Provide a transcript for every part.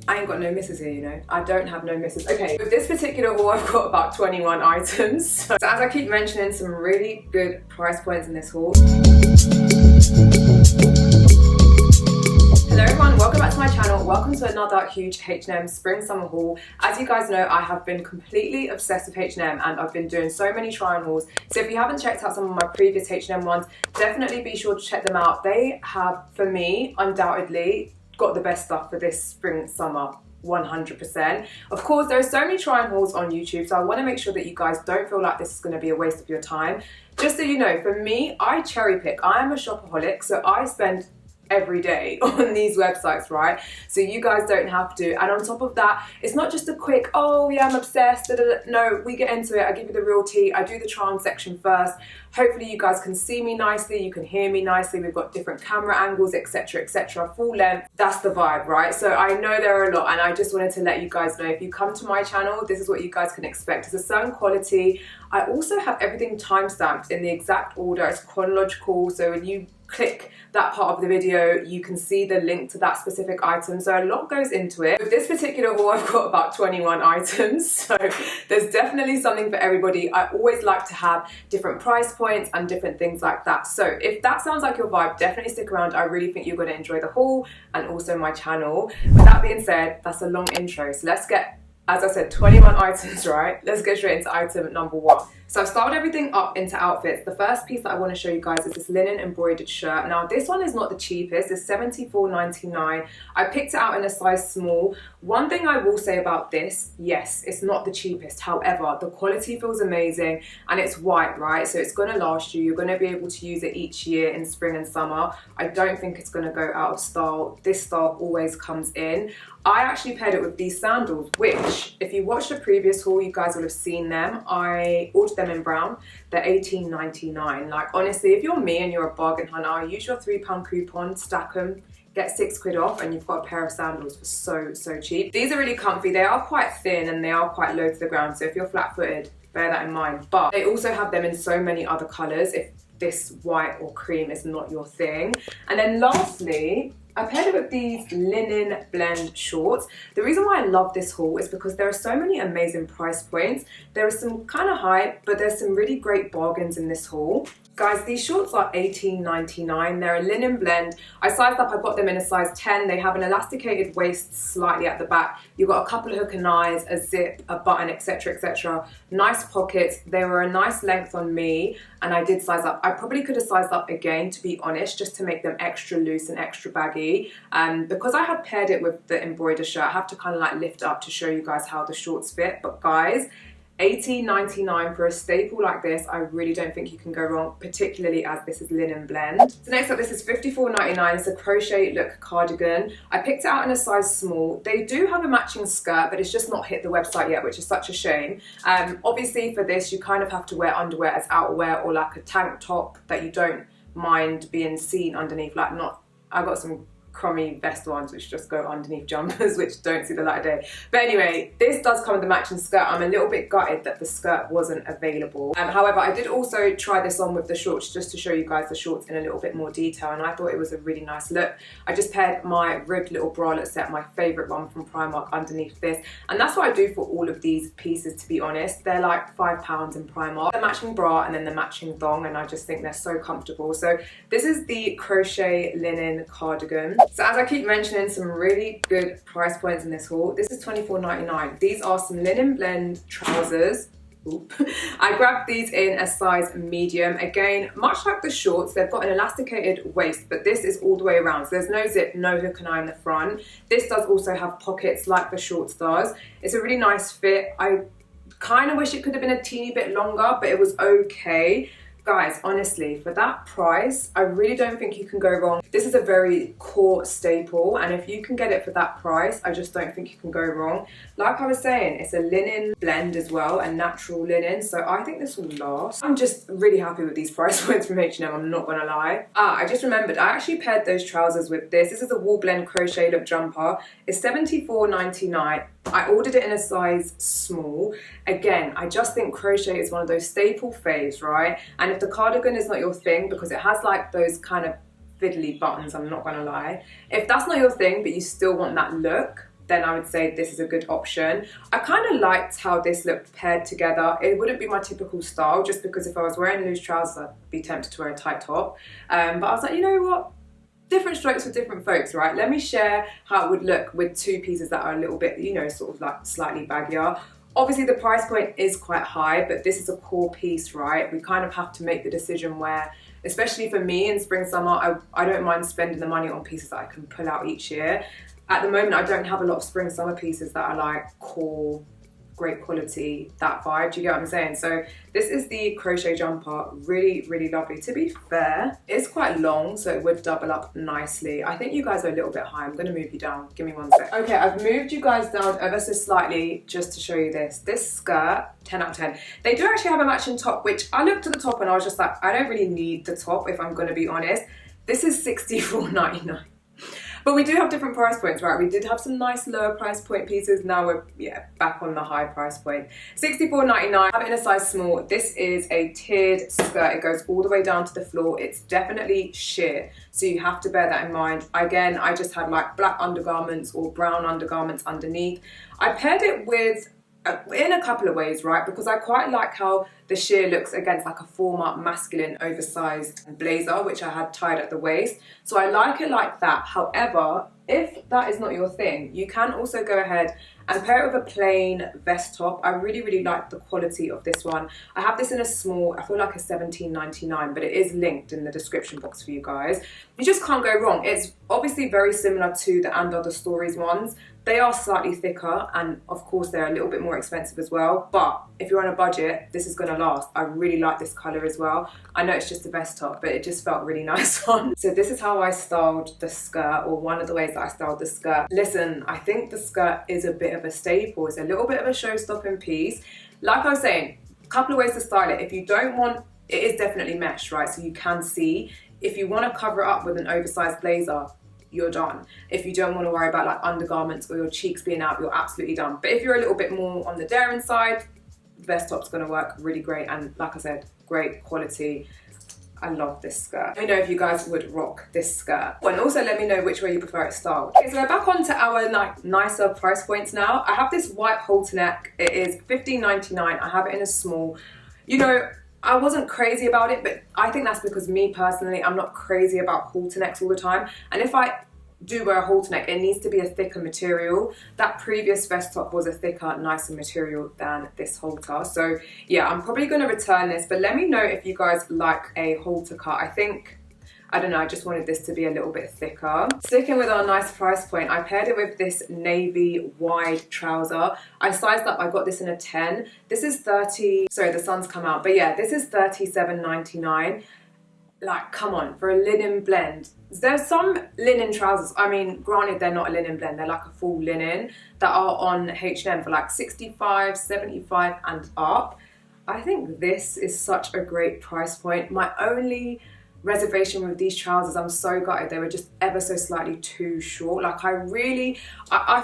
I ain't got no misses here, you know. I don't have no misses. Okay, with this particular haul, I've got about 21 items. So as I keep mentioning, some really good price points in this haul. Hello everyone, welcome back to my channel. Welcome to another huge H&M spring summer haul. As you guys know, I have been completely obsessed with H&M and I've been doing so many try on hauls. So if you haven't checked out some of my previous H&M ones, definitely be sure to check them out. They have, for me, undoubtedly got the best stuff for this spring summer. 100%. Of course, there are so many try on hauls on YouTube, so I want to make sure that you guys don't feel like this is going to be a waste of your time. Just so you know, for me, I cherry pick. I am a shopaholic, so I spend every day on these websites, right? So you guys don't have to. And on top of that, it's not just a quick, oh yeah, I'm obsessed, da, da, da. No, we get into it. I give you the real tea. I do the try on section first. Hopefully you guys can see me nicely, you can hear me nicely. We've got different camera angles, etc, etc, full length. That's the vibe, right? So I know there are a lot and I just wanted to let you guys know, if you come to my channel, this is what you guys can expect. It's a certain quality. I also have everything timestamped in the exact order. It's chronological, so when you click that part of the video, you can see the link to that specific item. So a lot goes into it. With this particular haul, I've got about 21 items. So there's definitely something for everybody. I always like to have different price points and different things like that. So if that sounds like your vibe, definitely stick around. I really think you're going to enjoy the haul and also my channel. With that being said, that's a long intro. So let's get, as I said, 21 items, right? Let's get straight into item number one. So I've started everything up into outfits. The first piece that I want to show you guys is this linen embroidered shirt. Now this one is not the cheapest, it's $74.99. I picked it out in a size small. One thing I will say about this, yes, it's not the cheapest. However, the quality feels amazing and it's white, right? So it's going to last you. You're going to be able to use it each year in spring and summer. I don't think it's going to go out of style. This style always comes in. I actually paired it with these sandals, which if you watched the previous haul, you guys will have seen them. I ordered them in brown. They're $18.99. Like honestly, if you're me and you're a bargain hunter, use your £3 coupon, stack them, get £6 off, and you've got a pair of sandals for so cheap. These are really comfy. They are quite thin and they are quite low to the ground. So if you're flat-footed, bear that in mind. But they also have them in so many other colors if this white or cream is not your thing. And then lastly, I paired it with these Linen-blend shorts. The reason why I love this haul is because there are so many amazing price points. There is some kind of hype, but there's some really great bargains in this haul. Guys, these shorts are $18.99. They're a linen blend. I sized up, I got them in a size 10. They have an elasticated waist slightly at the back. You've got a couple of hook and eyes, a zip, a button, etc, etc. Nice pockets. They were a nice length on me and I did size up. I probably could have sized up again, to be honest, just to make them extra loose and extra baggy. Because I had paired it with the embroidered shirt, I have to kind of like lift up to show you guys how the shorts fit. But guys, $18.99 for a staple like this, I really don't think you can go wrong, particularly as this is linen blend. So next up, this is $54.99. It's a crochet-look cardigan. I picked it out in a size small. They do have a matching skirt, but it's just not hit the website yet, which is such a shame. Obviously for this, you kind of have to wear underwear as outerwear or like a tank top that you don't mind being seen underneath. Like I got some crummy vest ones which just go underneath jumpers which don't see the light of day. But anyway, this does come with the matching skirt. I'm a little bit gutted that the skirt wasn't available. However, I did also try this on with the shorts just to show you guys the shorts in a little bit more detail, and I thought it was a really nice look. I just paired my ribbed little bralette set, my favourite one from Primark, underneath this, and that's what I do for all of these pieces, to be honest. They're like £5 in Primark. The matching bra and then the matching thong, and I just think they're so comfortable. So this is the crochet linen cardigan. So as I keep mentioning, some really good price points in this haul. This is $24.99. These are some linen blend trousers. Oop. I grabbed these in a size medium. Again, much like the shorts, they've got an elasticated waist, but this is all the way around. So there's no zip, no hook and eye in the front. This does also have pockets like the shorts does. It's a really nice fit. I kind of wish it could have been a teeny bit longer, but it was okay. Guys, honestly, for that price, I really don't think you can go wrong. This is a very core staple, and if you can get it for that price, I just don't think you can go wrong. Like I was saying, it's a linen blend as well, a natural linen, so I think this will last. I'm just really happy with these price points from H&M, I'm not gonna lie. I just remembered, I actually paired those trousers with this. This is a Wool-blend crochet look jumper. It's $74.99. I ordered it in a size small. Again, I just think crochet is one of those staple faves, right? And if the cardigan is not your thing, because it has like those kind of fiddly buttons, I'm not gonna lie. If that's not your thing, but you still want that look, then I would say this is a good option. I kind of liked how this looked paired together. It wouldn't be my typical style, just because if I was wearing loose trousers, I'd be tempted to wear a tight top. But I was like, you know what? Different strokes for different folks, right? Let me share how it would look with two pieces that are a little bit, you know, sort of like slightly baggier. Obviously the price point is quite high, but this is a core piece, right? We kind of have to make the decision where, especially for me in spring, summer, I don't mind spending the money on pieces that I can pull out each year. At the moment, I don't have a lot of spring, summer pieces that are like core, great quality, that vibe. Do you get what I'm saying? So this is the crochet jumper, really, really lovely. To be fair, it's quite long, so it would double up nicely. I think you guys are a little bit high. I'm gonna move you down. Give me 1 sec. Okay, I've moved you guys down ever so slightly just to show you this. This skirt, 10 out of 10. They do actually have a matching top, which I looked at the top and I was just like, I don't really need the top if I'm gonna be honest. This is $64.99. But we do have different price points, right? We did have some nice lower price point pieces. Now we're, back on the high price point. $64.99, I have it in a size small. This is a tiered skirt. It goes all the way down to the floor. It's definitely sheer, so you have to bear that in mind. Again, I just had like black undergarments or brown undergarments underneath. I paired it with in a couple of ways, right? Because I quite like how the sheer looks against like a former masculine oversized blazer, which I had tied at the waist. So I like it like that. However, if that is not your thing, you can also go ahead and pair it with a plain vest top. I really, really like the quality of this one. I have this in a small, I feel like a $17.99, but it is linked in the description box for you guys. You just can't go wrong. It's obviously very similar to the And Other Stories ones. They are slightly thicker, and of course they're a little bit more expensive as well, but if you're on a budget, this is gonna last. I really like this color as well. I know it's just a vest top, but it just felt really nice on. So this is how I styled the skirt, or one of the ways that I styled the skirt. Listen, I think the skirt is a bit of a staple. It's a little bit of a show-stopping piece. Like I was saying, a couple of ways to style it. If you don't want, it is definitely mesh, right? So you can see. If you want to cover it up with an oversized blazer, you're done. If you don't want to worry about like undergarments or your cheeks being out, you're absolutely done. But if you're a little bit more on the daring side, vest top's going to work really great, and like I said, great quality. I love this skirt. Let me know if you guys would rock this skirt, and also let me know which way you prefer it styled. Okay, so we're back onto our like nicer price points now. I have this white halter neck. It is $15.99. I have it in a small. You know, I wasn't crazy about it, but I think that's because me personally, I'm not crazy about halter necks all the time. And if I do wear a halter neck, it needs to be a thicker material. That previous vest top was a thicker, nicer material than this halter. So yeah, I'm probably going to return this, but let me know if you guys like a halter cut. I don't know, I just wanted this to be a little bit thicker. Sticking with our nice price point, I paired it with this navy wide trouser. I sized up, I got this in a 10. This is 30, sorry, the sun's come out, but yeah, this is $37.99. Like, come on, for a linen blend. There's some linen trousers, I mean, granted they're not a linen blend, they're like a full linen, that are on H&M for like 65, 75 and up. I think this is such a great price point. My only reservation with these trousers, I'm so gutted, they were just ever so slightly too short. Like I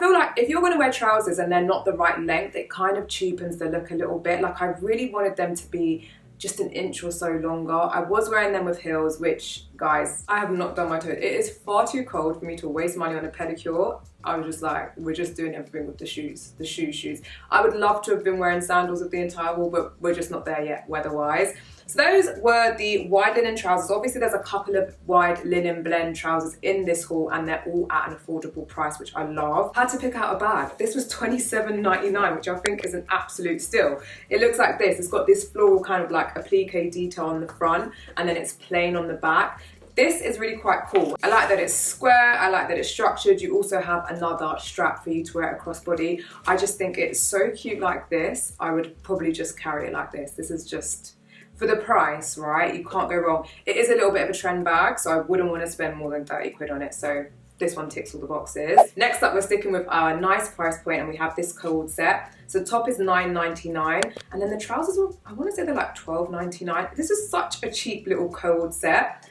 feel like if you're going to wear trousers and they're not the right length, it kind of cheapens the look a little bit. Like I really wanted them to be just an inch or so longer. I was wearing them with heels, which, guys, I have not done my toes. It is far too cold for me to waste money on a pedicure. I was just like, we're just doing everything with the shoes, the shoes. I would love to have been wearing sandals with the entire haul, but we're just not there yet weather-wise. So those were the wide linen trousers. Obviously there's a couple of wide linen blend trousers in this haul, and they're all at an affordable price, which I love. Had to pick out a bag. This was $27.99, which I think is an absolute steal. It looks like this. It's got this floral kind of like applique detail on the front, and then it's plain on the back. This is really quite cool. I like that it's square, I like that it's structured. You also have another strap for you to wear across body. I just think it's so cute like this. I would probably just carry it like this. This is just, for the price, right? You can't go wrong. It is a little bit of a trend bag, so I wouldn't want to spend more than 30 quid on it. So this one ticks all the boxes. Next up, we're sticking with our nice price point, and we have this cold set. So the top is $9.99, and then the trousers were, I want to say they're like $12.99. This is such a cheap little cold set.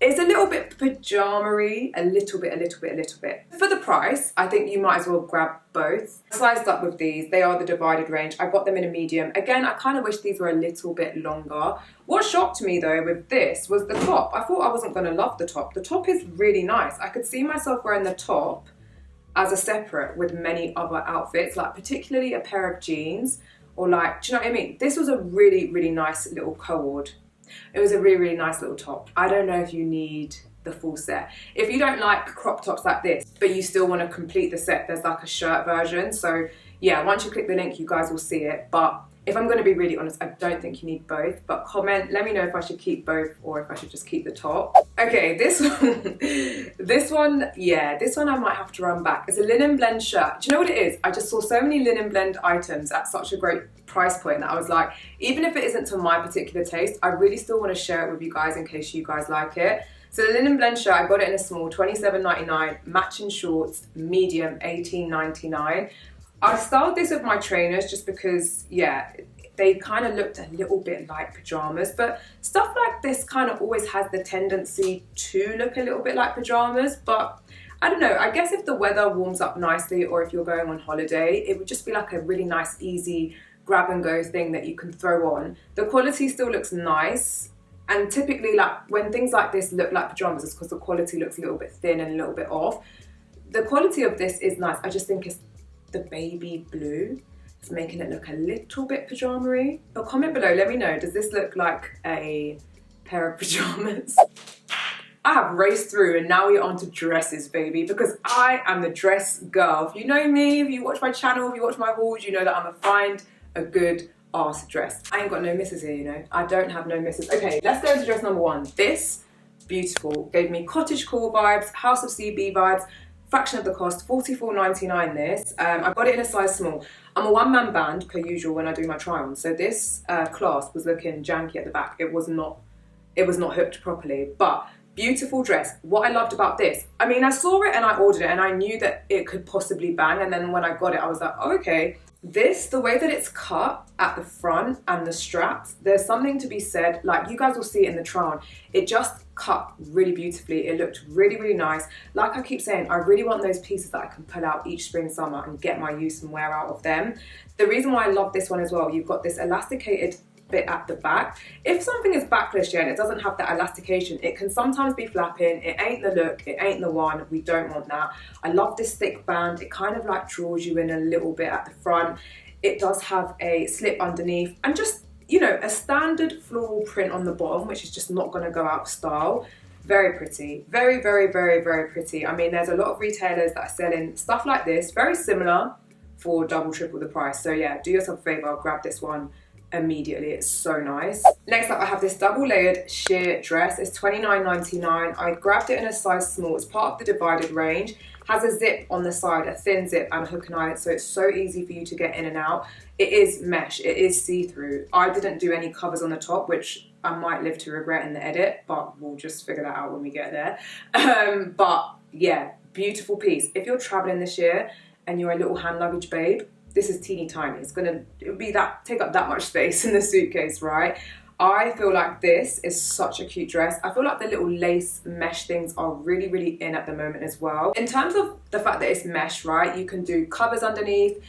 It's a little bit pajama-y, a little bit. For the price, I think you might as well grab both. Sized up with these, they are the divided range. I got them in a medium. Again, I kind of wish these were a little bit longer. What shocked me though with this was the top. I thought I wasn't gonna love the top. The top is really nice. I could see myself wearing the top as a separate with many other outfits, like particularly a pair of jeans, or like, do you know what I mean? This was a really, really nice little cord. It was a really, really nice little top. I don't know if you need the full set. If you don't like crop tops like this, but you still want to complete the set, there's like a shirt version. So yeah, once you click the link, you guys will see it. But if I'm going to be really honest, I don't think you need both, but comment, let me know if I should keep both or if I should just keep the top. Okay, this one, this one I might have to run back. It's a Linen-blend shirt. Do you know what it is? I just saw so many Linen-blend items at such a great price point that I was like, even if it isn't to my particular taste, I really still want to share it with you guys in case you guys like it. So the Linen-blend shirt, I got it in a small, $27.99, matching shorts, medium, $18.99. I styled this with my trainers just because, yeah, they kind of looked a little bit like pajamas, but stuff like this kind of always has the tendency to look a little bit like pajamas. But I don't know, I guess if the weather warms up nicely or if you're going on holiday, it would just be like a really nice, easy grab and go thing that you can throw on. The quality still looks nice. And typically, like when things like this look like pajamas, it's because the quality looks a little bit thin and a little bit off. The quality of this is nice. I just think it's the baby blue. It's making it look a little bit pajama-y. But comment below, let me know, does this look like a pair of pajamas? I have raced through and now we're on to dresses, baby, because I am the dress girl. If you know me, if you watch my channel, if you watch my hauls, you know that I'm a find a good arse dress. I ain't got no misses here, you know. I don't have no misses. Okay, let's go into dress number one. This, beautiful, gave me cottagecore vibes, House of CB vibes, fraction of the cost, $44.99 this. I got it in a size small. I'm a one-man band per usual when I do my try-on, so this clasp was looking janky at the back. It was not hooked properly, but beautiful dress. What I loved about this, I mean, I saw it and I ordered it and I knew that it could possibly bang, and then when I got it, I was like, oh, okay. This, the way that it's cut at the front and the straps, there's something to be said, like you guys will see it in the try-on, it just cut really beautifully. It looked really, really nice. Like I keep saying, I really want those pieces that I can pull out each spring, summer and get my use and wear out of them. The reason why I love this one as well, you've got this elasticated bit at the back. If something is backless, yeah, and it doesn't have that elastication, it can sometimes be flapping. It ain't the look, it ain't the one. We don't want that. I love this thick band. It kind of like draws you in a little bit at the front. It does have a slip underneath and just, you know, a standard floral print on the bottom, which is just not going to go out of style. Very pretty. Very, very, very, very pretty. I mean, there's a lot of retailers that are selling stuff like this, very similar, for double, triple the price. So yeah, do yourself a favor, grab this one immediately. It's so nice. Next up, I have this double-layered sheer dress. It's $29.99. I grabbed it in a size small. It's part of the divided range. Has a zip on the side, a thin zip and a hook and eye, so it's so easy for you to get in and out. It is mesh, it is see-through. I didn't do any covers on the top, which I might live to regret in the edit, but we'll just figure that out when we get there. But yeah, beautiful piece. If you're traveling this year and you're a little hand luggage babe, this is teeny tiny. It'll be that, take up that much space in the suitcase, right? I feel like this is such a cute dress. I feel like the little lace mesh things are really, really in at the moment as well. In terms of the fact that it's mesh, right? You can do covers underneath.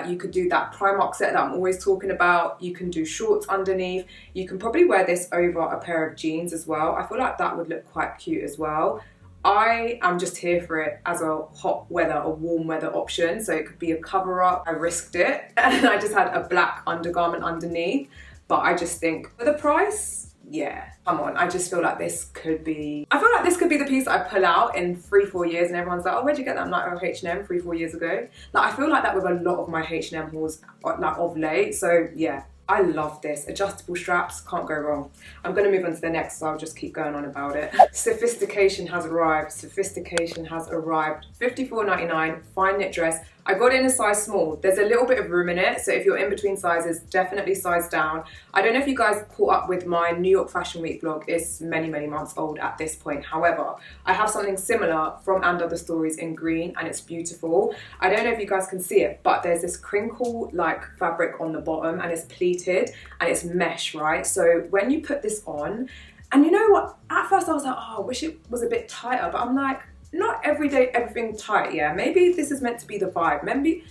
You could do that Primark set that I'm always talking about. You can do shorts underneath. You can probably wear this over a pair of jeans as well. I feel like that would look quite cute as well. I am just here for it as a hot weather, a warm weather option. So it could be a cover up. I risked it and I just had a black undergarment underneath. But I just think for the price, yeah, come on. I just feel like this could be, the piece that I pull out in 3-4 years and everyone's like, oh, where'd you get that? I'm like, oh, H&M 3-4 years ago. Like, I feel like that with a lot of my H&M hauls like of late. So yeah, I love this. Adjustable straps, can't go wrong. I'm gonna move on to the next, so I'll just keep going on about it. Sophistication has arrived. Sophistication has arrived. $54.99, fine knit dress. I got it in a size small. There's a little bit of room in it, so if you're in between sizes, definitely size down. I don't know if you guys caught up with my New York Fashion Week vlog. It's many, many months old at this point. However, I have something similar from And Other Stories in green, and it's beautiful. I don't know if you guys can see it, but there's this crinkle-like fabric on the bottom, and it's pleated, and it's mesh, right? So when you put this on, and you know what? At first I was like, oh, I wish it was a bit tighter, but I'm like, not every day everything tight, yeah. Maybe this is meant to be the vibe. Maybe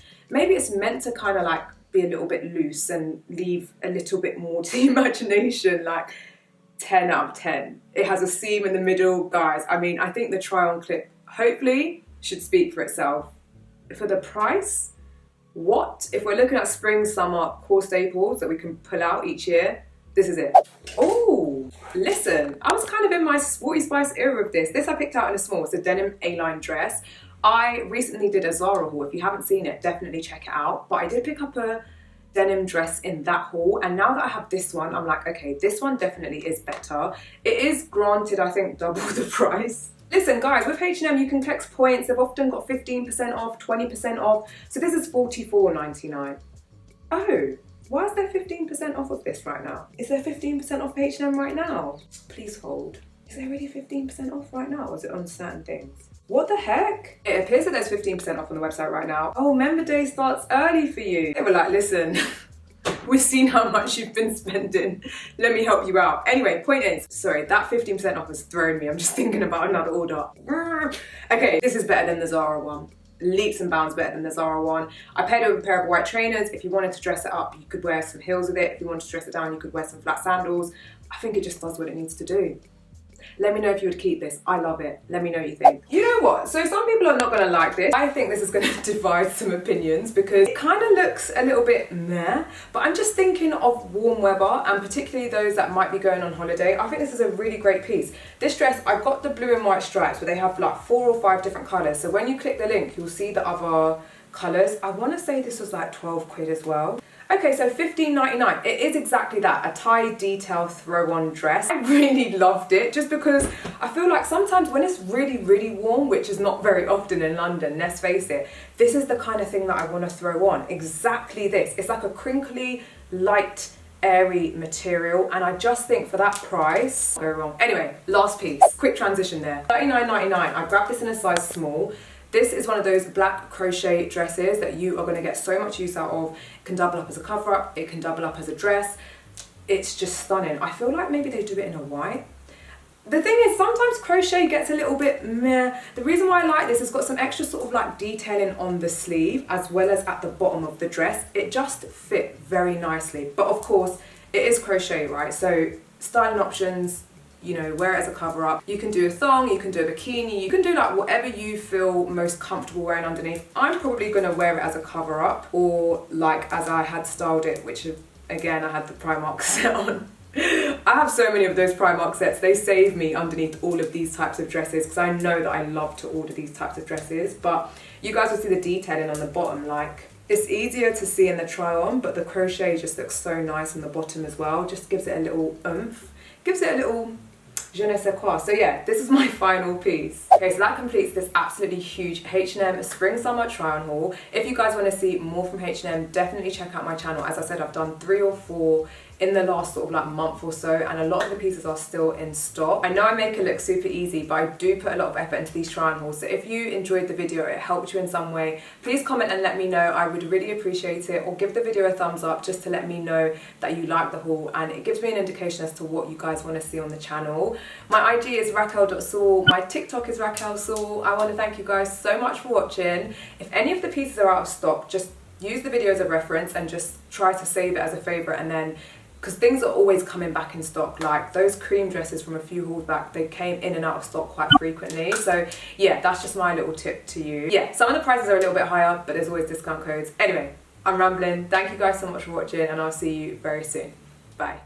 it's meant to kind of like be a little bit loose and leave a little bit more to the imagination. Like 10 out of 10. It has a seam in the middle, guys. I mean, I think the try on clip hopefully should speak for itself. for the price, what? If we're looking at spring, summer core staples that we can pull out each year, this is it. Oh, listen, I was kind of in my Sporty Spice era of this. This I picked out in a small. It's a denim A-line dress. I recently did a Zara haul. If you haven't seen it, definitely check it out. But I did pick up a denim dress in that haul, and now that I have this one, I'm like, okay, this one definitely is better. It is granted, I think, double the price. Listen guys, with H&M you can collect points. They've often got 15% off, 20% off. So this is $44.99. Oh, why is there 15% off of this right now? Is there 15% off H&M right now? Please hold. Is there really 15% off right now, or is it on certain things? What the heck? It appears that there's 15% off on the website right now. Oh, member day starts early for you. They were like, listen, we've seen how much you've been spending. Let me help you out. Anyway, point is, sorry, that 15% off has thrown me. I'm just thinking about another order. Okay, this is better than the Zara one. Leaps and bounds better than the Zara one. I paired it with a pair of white trainers. If you wanted to dress it up, you could wear some heels with it. If you wanted to dress it down, you could wear some flat sandals. I think it just does what it needs to do. Let me know if you would keep this. I love it. Let me know what you think. You know what? So some people are not going to like this. I think this is going to divide some opinions because it kind of looks a little bit meh. But I'm just thinking of warm weather, and particularly those that might be going on holiday. I think this is a really great piece. This dress, I've got the blue and white stripes, but they have like 4 or 5 different colours. So when you click the link, you'll see the other colours. I want to say this was like 12 quid as well. Okay, so $15.99. It is exactly that, a tie-detail throw-on dress. I really loved it just because I feel like sometimes when it's really, really warm, which is not very often in London, let's face it, this is the kind of thing that I want to throw on. Exactly this. It's like a crinkly, light, airy material, and I just think for that price, go wrong. Anyway, last piece. Quick transition there. $39.99. I grabbed this in a size small. This is one of those black crochet dresses that you are going to get so much use out of. It can double up as a cover up, it can double up as a dress. It's just stunning. I feel like maybe they do it in a white. The thing is, sometimes crochet gets a little bit meh. The reason why I like this, it's got some extra sort of like detailing on the sleeve as well as at the bottom of the dress. It just fit very nicely. But of course, it is crochet, right? So styling options, you know, wear it as a cover up. You can do a thong, you can do a bikini, you can do like whatever you feel most comfortable wearing underneath. I'm probably gonna wear it as a cover up, or like as I had styled it, which again, I had the Primark set on. I have so many of those Primark sets. They save me underneath all of these types of dresses because I know that I love to order these types of dresses. But you guys will see the detailing on the bottom, like it's easier to see in the try on, but the crochet just looks so nice on the bottom as well. Just gives it a little oomph, gives it a little je ne sais quoi. So yeah, this is my final piece. Okay, so that completes this absolutely huge H&M spring summer try on haul. If you guys want to see more from H&M, definitely check out my channel. As I said, I've done 3 or 4 in the last sort of like month or so, and a lot of the pieces are still in stock. I know I make it look super easy, but I do put a lot of effort into these try on hauls. So if you enjoyed the video, it helped you in some way, please comment and let me know. I would really appreciate it. Or give the video a thumbs up just to let me know that you like the haul, and it gives me an indication as to what you guys want to see on the channel. My IG is raquel.sewell. My TikTok is raquel.sewell. I want to thank you guys so much for watching. If any of the pieces are out of stock, just use the video as a reference and just try to save it as a favourite, and then because things are always coming back in stock. Like those cream dresses from a few hauls back, they came in and out of stock quite frequently. So yeah, that's just my little tip to you. Yeah, some of the prices are a little bit higher, but there's always discount codes. Anyway, I'm rambling. Thank you guys so much for watching, and I'll see you very soon. Bye.